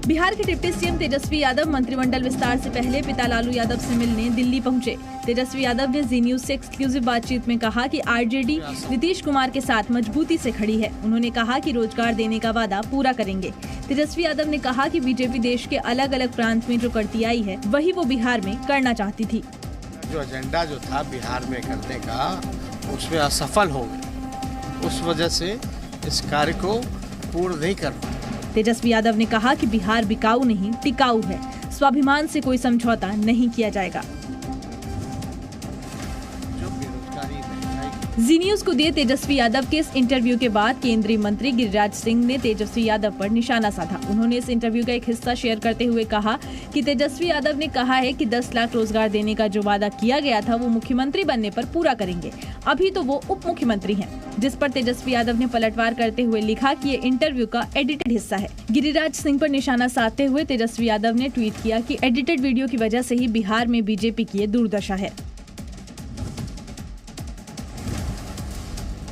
बिहार के deputy CM Tejashwi Yadav मंत्रिमंडल विस्तार से पहले पिता लालू यादव से मिलने दिल्ली पहुंचे। तेजस्वी यादव ने जी न्यूज से एक्सक्लूसिव बातचीत में कहा कि आरजेडी नीतीश कुमार के साथ मजबूती से खड़ी है। उन्होंने कहा कि रोजगार देने का वादा पूरा करेंगे। तेजस्वी यादव ने कहा कि बीजेपी देश के अलग अलग प्रांत में जो करती आई है वही वो बिहार में करना चाहती थी। जो एजेंडा जो था बिहार में करने का उसमें असफल हो गए, उस वजह से इस कार्य को पूर्ण नहीं कर पाए। तेजस्वी यादव ने कहा कि बिहार बिकाऊ नहीं टिकाऊ है, स्वाभिमान से कोई समझौता नहीं किया जाएगा। जी न्यूज को दिए तेजस्वी यादव के इस इंटरव्यू के बाद केंद्रीय मंत्री गिरिराज सिंह ने तेजस्वी यादव पर निशाना साधा। उन्होंने इस इंटरव्यू का एक हिस्सा शेयर करते हुए कहा कि तेजस्वी यादव ने कहा है कि 10 लाख रोजगार देने का जो वादा किया गया था वो मुख्यमंत्री बनने पर पूरा करेंगे। अभी तो वो उप मुख्यमंत्री हैं, जिस पर तेजस्वी यादव ने पलटवार करते हुए लिखा कि ये इंटरव्यू का एडिटेड हिस्सा है। गिरिराज सिंह पर निशाना साधते हुए तेजस्वी यादव ने ट्वीट किया कि एडिटेड वीडियो की वजह से ही बिहार में बीजेपी की ये दुर्दशा है।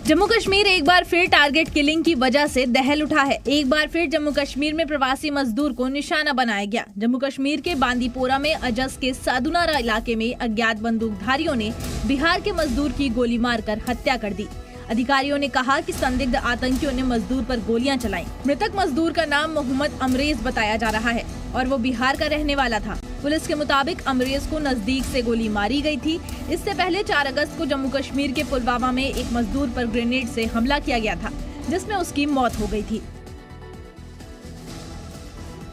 जम्मू कश्मीर एक बार फिर टारगेट किलिंग की वजह से दहल उठा है। एक बार फिर जम्मू कश्मीर में प्रवासी मजदूर को निशाना बनाया गया। जम्मू कश्मीर के बांदीपोरा में अजस के सादुनारा इलाके में अज्ञात बंदूकधारियों ने बिहार के मजदूर की गोली मारकर हत्या कर दी। अधिकारियों ने कहा कि संदिग्ध आतंकियों ने मजदूर पर गोलियां चलाई। मृतक मजदूर का नाम मोहम्मद अमरेज बताया जा रहा है और वो बिहार का रहने वाला था। पुलिस के मुताबिक अमरेज को नजदीक से गोली मारी गई थी। इससे पहले 4 अगस्त को जम्मू कश्मीर के पुलवामा में एक मजदूर पर ग्रेनेड से हमला किया गया था, जिसमें उसकी मौत हो गई थी।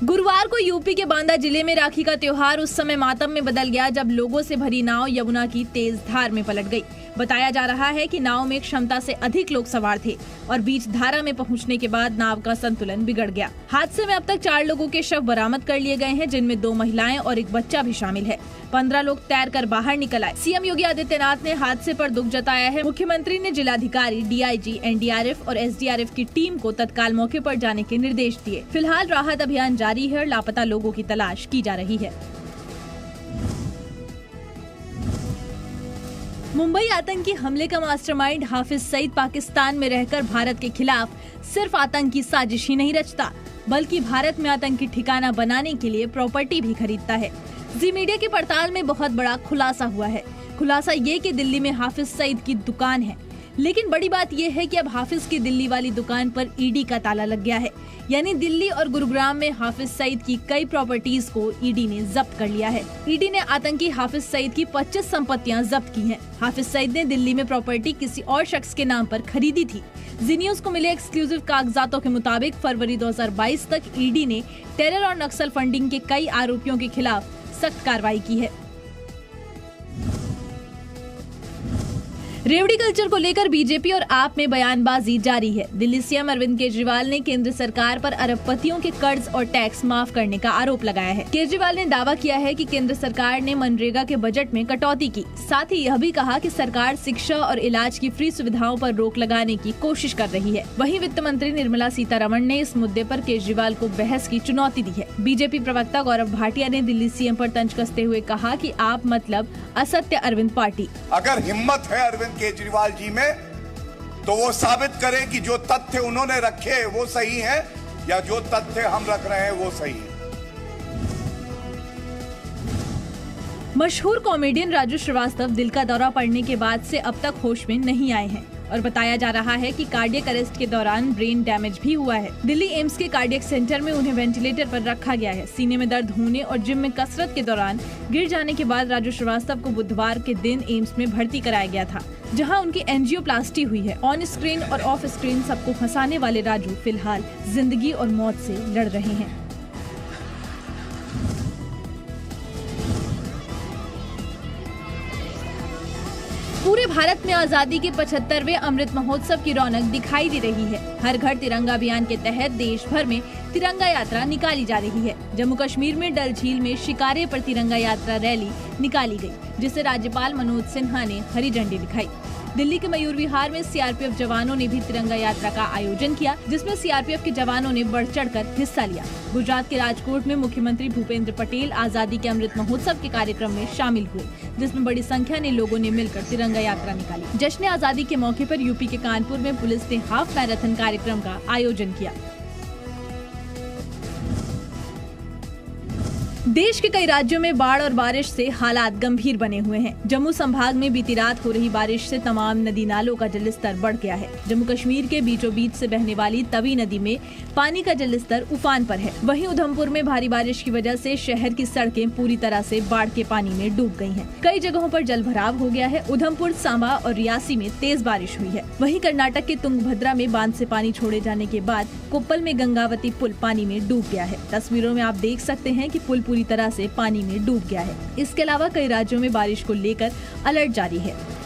गुरुवार को यूपी के बांदा जिले में राखी का त्योहार उस समय मातम में बदल गया जब लोगों से भरी नाव यमुना की तेज धार में पलट गई। बताया जा रहा है कि नाव में क्षमता से अधिक लोग सवार थे और बीच धारा में पहुंचने के बाद नाव का संतुलन बिगड़ गया। हादसे में अब तक 4 लोगों के शव बरामद कर लिए गए हैं, जिनमें 2 महिलाएं और एक बच्चा भी शामिल है। 15 लोग तैरकर बाहर निकल आए। सीएम योगी आदित्यनाथ ने हादसे पर दुख जताया है। मुख्यमंत्री ने जिलाधिकारी, डीआईजी, एनडीआरएफ और एसडीआरएफ की टीम को तत्काल मौके पर जाने के निर्देश दिए। फिलहाल राहत अभियान जारी है और लापता लोगों की तलाश की जा रही है। मुंबई आतंकी हमले का मास्टरमाइंड हाफिज सईद पाकिस्तान में रहकर भारत के खिलाफ सिर्फ आतंकी साजिश ही नहीं रचता, बल्कि भारत में आतंकी ठिकाना बनाने के लिए प्रॉपर्टी भी खरीदता है। जी मीडिया की पड़ताल में बहुत बड़ा खुलासा हुआ है। खुलासा ये कि दिल्ली में हाफिज सईद की दुकान है, लेकिन बड़ी बात यह है कि अब हाफिज की दिल्ली वाली दुकान पर ईडी का ताला लग गया है। यानी दिल्ली और गुरुग्राम में हाफिज सईद की कई प्रॉपर्टीज को ईडी ने जब्त कर लिया है। ईडी ने आतंकी हाफिज सईद की 25 संपत्तियां जब्त की हैं। हाफिज सईद ने दिल्ली में प्रॉपर्टी किसी और शख्स के नाम पर खरीदी थी। जी न्यूज को मिले एक्सक्लूसिव कागजातों के मुताबिक फरवरी 2022 तक ईडी ने टेरर और नक्सल फंडिंग के कई आरोपियों के खिलाफ सख्त कार्रवाई की है। रेवड़ी कल्चर को लेकर बीजेपी और आप में बयानबाजी जारी है। दिल्ली सीएम अरविंद केजरीवाल ने केंद्र सरकार पर अरबपतियों के कर्ज और टैक्स माफ करने का आरोप लगाया है। केजरीवाल ने दावा किया है कि केंद्र सरकार ने मनरेगा के बजट में कटौती की। साथ ही यह भी कहा कि सरकार शिक्षा और इलाज की फ्री सुविधाओं पर रोक लगाने की कोशिश कर रही है। वहीं वित्त मंत्री निर्मला सीतारमण ने इस मुद्दे पर केजरीवाल को बहस की चुनौती दी है। बीजेपी प्रवक्ता गौरव भाटिया ने दिल्ली सीएम पर तंज कसते हुए कहा कि आप मतलब असत्य अरविंद पार्टी। अगर हिम्मत है अरविंद केजरीवाल जी में तो वो साबित करें कि जो तथ्य उन्होंने रखे वो सही है या जो तथ्य हम रख रहे हैं वो सही है। मशहूर कॉमेडियन राजू श्रीवास्तव दिल का दौरा पड़ने के बाद से अब तक होश में नहीं आए हैं और बताया जा रहा है कि कार्डियक अरेस्ट के दौरान ब्रेन डैमेज भी हुआ है। दिल्ली एम्स के कार्डियक सेंटर में उन्हें वेंटिलेटर पर रखा गया है। सीने में दर्द होने और जिम में कसरत के दौरान गिर जाने के बाद राजू श्रीवास्तव को बुधवार के दिन एम्स में भर्ती कराया गया था, जहां उनकी एंजियोप्लास्टी हुई है। ऑन स्क्रीन और ऑफ स्क्रीन सबको हंसाने वाले राजू फिलहाल जिंदगी और मौत से लड़ रहे हैं। पूरे भारत में आजादी के 75वें अमृत महोत्सव की रौनक दिखाई दे रही है। हर घर तिरंगा अभियान के तहत देश भर में तिरंगा यात्रा निकाली जा रही है। जम्मू कश्मीर में डल झील में शिकारे पर तिरंगा यात्रा रैली निकाली गई, जिसे राज्यपाल मनोज सिन्हा ने हरी झंडी दिखाई। दिल्ली के मयूर विहार में सीआरपीएफ जवानों ने भी तिरंगा यात्रा का आयोजन किया, जिसमें सीआरपीएफ के जवानों ने बढ़ चढ़कर हिस्सा लिया। गुजरात के राजकोट में मुख्यमंत्री भूपेंद्र पटेल आजादी के अमृत महोत्सव के कार्यक्रम में शामिल हुए, जिसमें बड़ी संख्या में लोगों ने मिलकर तिरंगा यात्रा निकाली। जश्न आजादी के मौके पर यूपी के कानपुर में पुलिस ने हाफ मैराथन कार्यक्रम का आयोजन किया। देश के कई राज्यों में बाढ़ और बारिश से हालात गंभीर बने हुए हैं। जम्मू संभाग में बीती रात हो रही बारिश से तमाम नदी नालों का जलस्तर बढ़ गया है। जम्मू कश्मीर के बीचों बीच से बहने वाली तवी नदी में पानी का जलस्तर उफान पर है। वहीं उधमपुर में भारी बारिश की वजह से शहर की सड़कें पूरी तरह से बाढ़ के पानी में डूब गई हैं। कई जगहों पर जलभराव हो गया है। उधमपुर, सांबा और रियासी में तेज बारिश हुई है। वहीं कर्नाटक के तुंगभद्रा में बांध से पानी छोड़े जाने के बाद कोप्पल में गंगावती पुल पानी में डूब गया है। तस्वीरों में आप देख सकते हैं कि पुल पूरी तरह से पानी में डूब गया है। इसके अलावा कई राज्यों में बारिश को लेकर अलर्ट जारी है।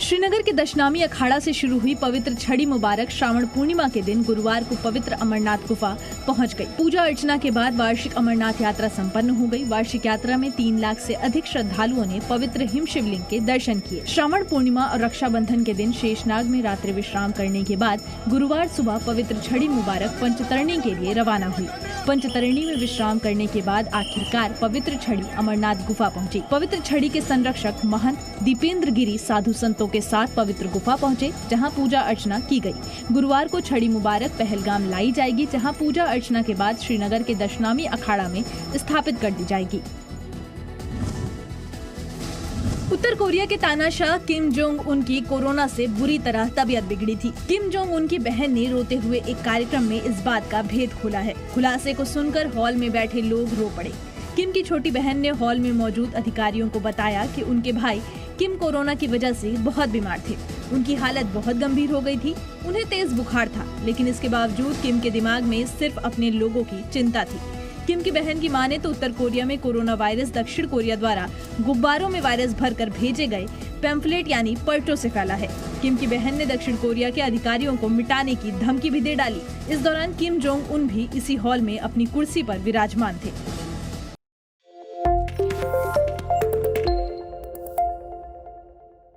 श्रीनगर के दशनामी अखाड़ा से शुरू हुई पवित्र छड़ी मुबारक श्रावण पूर्णिमा के दिन गुरुवार को पवित्र अमरनाथ गुफा पहुंच गई। पूजा अर्चना के बाद वार्षिक अमरनाथ यात्रा संपन्न हो गई। वार्षिक यात्रा में 3 लाख से अधिक श्रद्धालुओं ने पवित्र हिम शिवलिंग के दर्शन किए। श्रावण पूर्णिमा और रक्षाबंधन के दिन शेषनाग में रात्रि विश्राम करने के बाद गुरुवार सुबह पवित्र छड़ी मुबारक पंचतरणी के लिए रवाना हुई। पंचतरणी में विश्राम करने के बाद आखिरकार पवित्र छड़ी अमरनाथ गुफा पहुंची। पवित्र छड़ी के संरक्षक महंत दीपेंद्र गिरी साधु संतों के साथ पवित्र गुफा पहुंचे, जहां पूजा अर्चना की गई। गुरुवार को छड़ी मुबारक पहलगाम लाई जाएगी, जहां पूजा अर्चना के बाद श्रीनगर के दशनामी अखाड़ा में स्थापित कर दी जाएगी। उत्तर कोरिया के तानाशाह किम जोंग उन की कोरोना से बुरी तरह तबीयत बिगड़ी थी। किम जोंग उन की बहन ने रोते हुए एक कार्यक्रम में इस बात का भेद खोला है। खुलासे को सुनकर हॉल में बैठे लोग रो पड़े। किम की छोटी बहन ने हॉल में मौजूद अधिकारियों को बताया कि उनके भाई किम कोरोना की वजह से बहुत बीमार थे। उनकी हालत बहुत गंभीर हो गई थी। उन्हें तेज बुखार था, लेकिन इसके बावजूद किम के दिमाग में सिर्फ अपने लोगों की चिंता थी। किम की बहन की माने तो उत्तर कोरिया में कोरोना वायरस दक्षिण कोरिया द्वारा गुब्बारों में वायरस भरकर भेजे गए पैम्फलेट यानी पर्चों से फैला है। किम की बहन ने दक्षिण कोरिया के अधिकारियों को मिटाने की धमकी भी दे डाली। इस दौरान किम जोंग उन भी इसी हॉल में अपनी कुर्सी पर विराजमान थे।